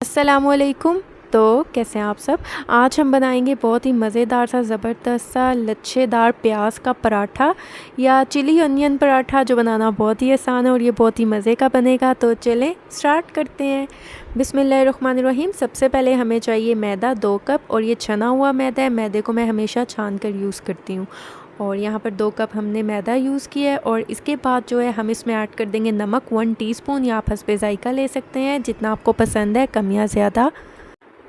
अस्सलामुअलैकुम। तो कैसे हैं आप सब। आज हम बनाएंगे बहुत ही मज़ेदार सा ज़बरदस्त सा लच्छेदार प्याज का पराठा या चिली अनियन पराठा, जो बनाना बहुत ही आसान है और ये बहुत ही मज़े का बनेगा। तो चलें स्टार्ट करते हैं। बिस्मिल्लाहिर्रहमानिर्रहीम। सबसे पहले हमें चाहिए मैदा 2 कप, और ये छना हुआ मैदा है। मैदे को मैं हमेशा छान कर यूज़ करती हूँ। और यहाँ पर 2 कप हमने मैदा यूज़ किया है। और इसके बाद जो है हम इसमें ऐड कर देंगे नमक 1 टीस्पून, या आप हस्बे ज़ायका ले सकते हैं जितना आपको पसंद है, कम या ज़्यादा।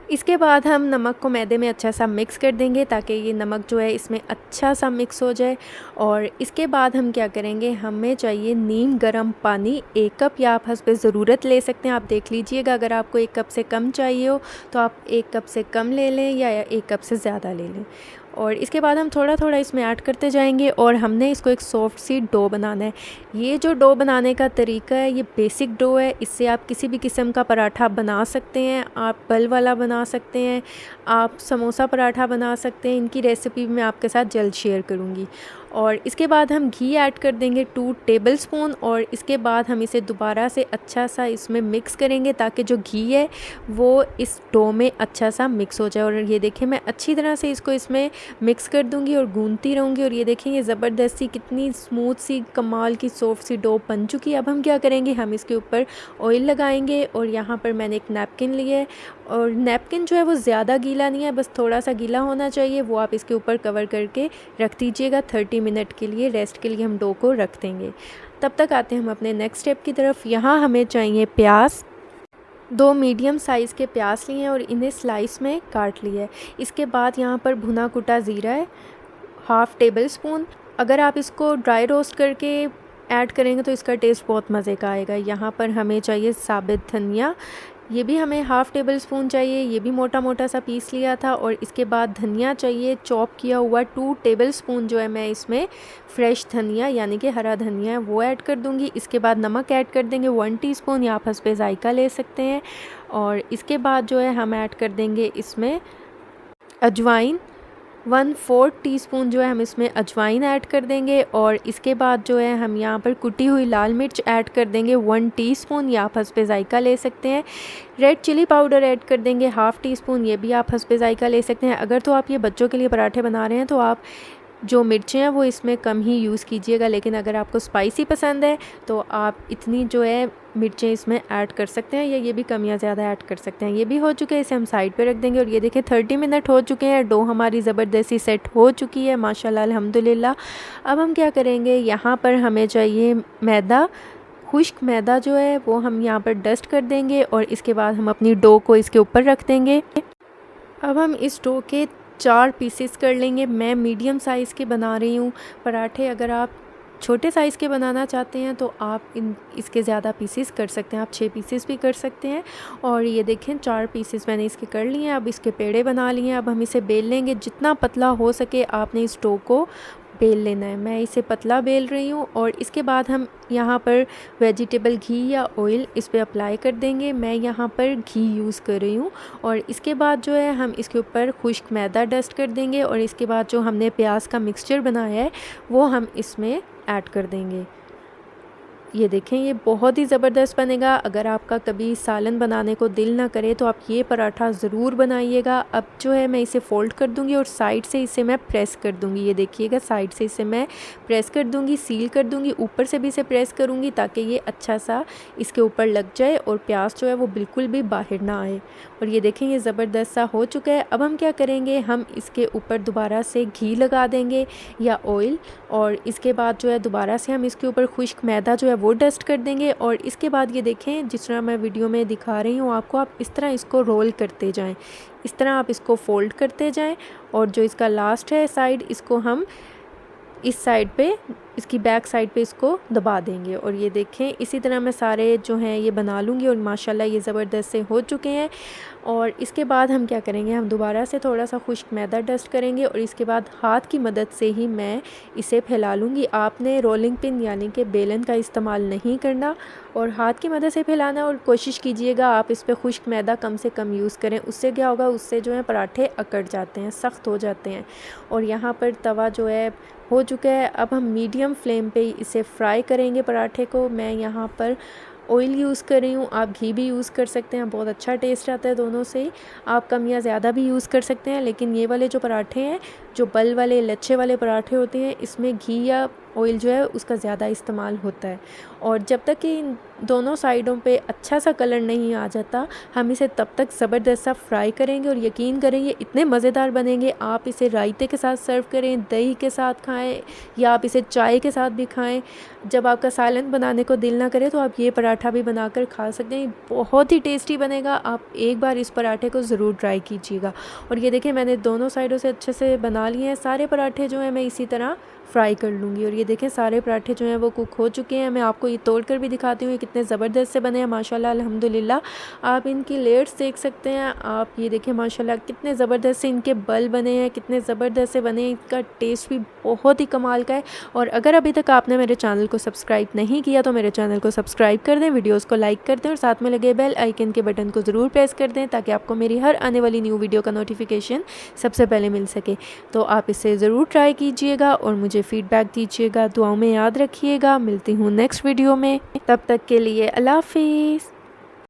इसके बाद हम नमक को मैदे में अच्छा सा मिक्स कर देंगे ताकि ये नमक जो है इसमें अच्छा सा मिक्स हो जाए। और इसके बाद हम क्या करेंगे, हमें चाहिए नीम गर्म पानी 1 कप, या आप हस्बे ज़रूरत ले सकते हैं। आप देख लीजिएगा, अगर आपको 1 कप से कम चाहिए हो तो आप 1 कप से कम ले लें या 1 कप से ज़्यादा ले लें। और इसके बाद हम थोड़ा थोड़ा इसमें ऐड करते जाएंगे और हमने इसको एक सॉफ्ट सी डो बनाना है। ये जो डो बनाने का तरीका है, ये बेसिक डो है। इससे आप किसी भी किस्म का पराठा बना सकते हैं। आप बल वाला बना सकते हैं, आप समोसा पराठा बना सकते हैं। इनकी रेसिपी मैं आपके साथ जल्द शेयर करूँगी। और इसके बाद हम घी ऐड कर देंगे 2 टेबलस्पून। और इसके बाद हम इसे दोबारा से अच्छा सा इसमें मिक्स करेंगे ताकि जो घी है वो इस डो में अच्छा सा मिक्स हो जाए। और ये देखिए, मैं अच्छी तरह से इसको इसमें मिक्स कर दूंगी और गूंथती रहूँगी। और ये देखें, ये ज़बरदस्त सी कितनी स्मूथ सी कमाल की सॉफ्ट सी डो बन चुकी है। अब हम क्या करेंगे, हम इसके ऊपर ऑयल लगाएंगे। और यहाँ पर मैंने एक नैपकिन लिया है, और नैपकिन जो है वो ज़्यादा गीला नहीं है, बस थोड़ा सा गीला होना चाहिए। वो आप इसके ऊपर कवर करके रख दीजिएगा। 30 मिनट के लिए रेस्ट के लिए हम डो को रख देंगे। तब तक आते हैं हम अपने नेक्स्ट स्टेप की तरफ। यहाँ हमें चाहिए प्याज। 2 मीडियम साइज़ के प्याज लिए हैं और इन्हें स्लाइस में काट लिया है। इसके बाद यहाँ पर भुना कुटा ज़ीरा है 1/2 टेबल स्पून। अगर आप इसको ड्राई रोस्ट करके ऐड करेंगे तो इसका टेस्ट बहुत मज़े का आएगा। यहाँ पर हमें चाहिए साबित धनिया, ये भी हमें 1/2 टेबल स्पून चाहिए। ये भी मोटा मोटा सा पीस लिया था। और इसके बाद धनिया चाहिए चॉप किया हुआ 2 टेबल स्पून, जो है मैं इसमें फ्रेश धनिया यानी कि हरा धनिया है वो ऐड कर दूंगी। इसके बाद नमक ऐड कर देंगे 1 टीस्पून, या आप हस्बे ज़ायका ले सकते हैं। और इसके बाद जो है हम ऐड कर देंगे इसमें अजवाइन 1/4 टीस्पून, जो है हम इसमें अजवाइन ऐड कर देंगे। और इसके बाद जो है हम यहाँ पर कुटी हुई लाल मिर्च ऐड कर देंगे 1 टीस्पून, या आप हस्बे ज़ायका ले सकते हैं। रेड चिली पाउडर ऐड कर देंगे 1/2 टीस्पून, ये भी आप हस्बे ज़ायका ले सकते हैं। अगर तो आप ये बच्चों के लिए पराठे बना रहे हैं तो आप जो मिर्चें हैं वो इसमें कम ही यूज़ कीजिएगा, लेकिन अगर आपको स्पाइसी पसंद है तो आप इतनी जो है मिर्चें इसमें ऐड कर सकते हैं, या ये भी कम या ज़्यादा ऐड कर सकते हैं। ये भी हो चुके हैं, इसे हम साइड पे रख देंगे। और ये देखें 30 मिनट हो चुके हैं, डो हमारी ज़बरदस्ती सेट हो चुकी है माशाल्लाह अल्हम्दुलिल्लाह। अब हम क्या करेंगे, यहाँ पर हमें चाहिए मैदा। खुश्क मैदा जो है वो हम यहाँ पर डस्ट कर देंगे और इसके बाद हम अपनी डो को इसके ऊपर रख देंगे। अब हम इस डो के 4 पीसेस कर लेंगे। मैं मीडियम साइज़ के बना रही हूँ पराठे। अगर आप छोटे साइज़ के बनाना चाहते हैं तो आप इसके ज़्यादा पीसेस कर सकते हैं, आप 6 पीसेस भी कर सकते हैं। और ये देखें 4 पीसेस मैंने इसके कर लिए हैं। अब इसके पेड़े बना लिए हैं। अब हम इसे बेल लेंगे, जितना पतला हो सके आपने इस डो को बेल लेना है। मैं इसे पतला बेल रही हूँ। और इसके बाद हम यहाँ पर वेजिटेबल घी या ऑयल इस पर अप्लाई कर देंगे। मैं यहाँ पर घी यूज़ कर रही हूँ। और इसके बाद जो है हम इसके ऊपर खुश्क मैदा डस्ट कर देंगे। और इसके बाद जो हमने प्याज का मिक्सचर बनाया है वो हम इसमें ऐड कर देंगे। ये देखें, ये बहुत ही ज़बरदस्त बनेगा। अगर आपका कभी सालन बनाने को दिल ना करे तो आप ये पराठा ज़रूर बनाइएगा। अब जो है मैं इसे फ़ोल्ड कर दूंगी और साइड से इसे मैं प्रेस कर दूंगी। ये देखिएगा, साइड से इसे मैं प्रेस कर दूंगी, सील कर दूंगी। ऊपर से भी इसे प्रेस करूंगी ताकि ये अच्छा सा इसके ऊपर लग जाए और प्याज जो है वो बिल्कुल भी बाहर ना आए। और ये देखें, ये ज़बरदस्त सा हो चुका है। अब हम क्या करेंगे, हम इसके ऊपर दोबारा से घी लगा देंगे या ऑयल। और इसके बाद जो है दोबारा से हम इसके ऊपर खुश्क मैदा जो है वो डस्ट कर देंगे। और इसके बाद ये देखें, जिस तरह मैं वीडियो में दिखा रही हूँ आपको, आप इस तरह इसको रोल करते जाएं, इस तरह आप इसको फ़ोल्ड करते जाएं। और जो इसका लास्ट है साइड, इसको हम इस साइड पे, इसकी बैक साइड पे इसको दबा देंगे। और ये देखें, इसी तरह मैं सारे जो हैं ये बना लूँगी। और माशाल्लाह ये ज़बरदस्त से हो चुके हैं। और इसके बाद हम क्या करेंगे, हम दोबारा से थोड़ा सा खुश्क मैदा डस्ट करेंगे और इसके बाद हाथ की मदद से ही मैं इसे फैला लूँगी। आपने रोलिंग पिन यानी कि बेलन का इस्तेमाल नहीं करना और हाथ की मदद से फैलाना। और कोशिश कीजिएगा आप इस पर खुश्क मैदा कम से कम यूज़ करें। उससे क्या होगा, उससे जो है पराठे अकड़ जाते हैं, सख्त हो जाते हैं। और यहाँ पर तवा जो है हो चुका है। अब हम मीडियम फ्लेम पे इसे फ्राई करेंगे पराठे को। मैं यहाँ पर ऑयल यूज़ कर रही हूँ, आप घी भी यूज़ कर सकते हैं, बहुत अच्छा टेस्ट आता है दोनों से ही। आप कम या ज़्यादा भी यूज़ कर सकते हैं, लेकिन ये वाले जो पराठे हैं, जो बल वाले लच्छे वाले पराठे होते हैं, इसमें घी या ऑयल जो है उसका ज़्यादा इस्तेमाल होता है। और जब तक कि इन दोनों साइडों पे अच्छा सा कलर नहीं आ जाता, हम इसे तब तक ज़बरदस्त सा फ्राई करेंगे और यकीन करें ये इतने मज़ेदार बनेंगे। आप इसे रायते के साथ सर्व करें, दही के साथ खाएं या आप इसे चाय के साथ भी खाएं। जब आपका सालन बनाने को दिल ना करे तो आप ये पराठा भी बनाकर खा सकते हैं, बहुत ही टेस्टी बनेगा। आप एक बार इस पराठे को ज़रूर ट्राई कीजिएगा। और ये देखें मैंने दोनों साइडों से अच्छे से बना लिए हैं। सारे पराठे जो हैं मैं इसी तरह फ्राई कर लूँगी। और ये देखें सारे पराठे जो हैं वो कुक हो चुके हैं। मैं आपको ये तोड़ कर भी दिखाती हूँ, ये कितने ज़बरदस्त से बने हैं माशाल्लाह अल्हम्दुलिल्लाह। आप इनकी लेयर्स देख सकते हैं। आप ये देखें माशाल्लाह कितने ज़बरदस्त से इनके बल बने हैं, कितने ज़बरदस्त से बने हैं। इनका टेस्ट भी बहुत ही कमाल का है। और अगर अभी तक आपने मेरे चैनल को सब्सक्राइब नहीं किया तो मेरे चैनल को सब्सक्राइब कर दें, वीडियोस को लाइक कर दें और साथ में लगे बेल आइकन के बटन को ज़रूर प्रेस कर दें ताकि आपको मेरी हर आने वाली न्यू वीडियो का नोटिफिकेशन सबसे पहले मिल सके। तो आप इसे ज़रूर ट्राई कीजिएगा और मुझे फ़ीडबैक दीजिएगा। दुआओं में याद रखिएगा। मिलती हूँ नेक्स्ट वीडियो में, तब तक के लिए अल्लाह हाफिज़।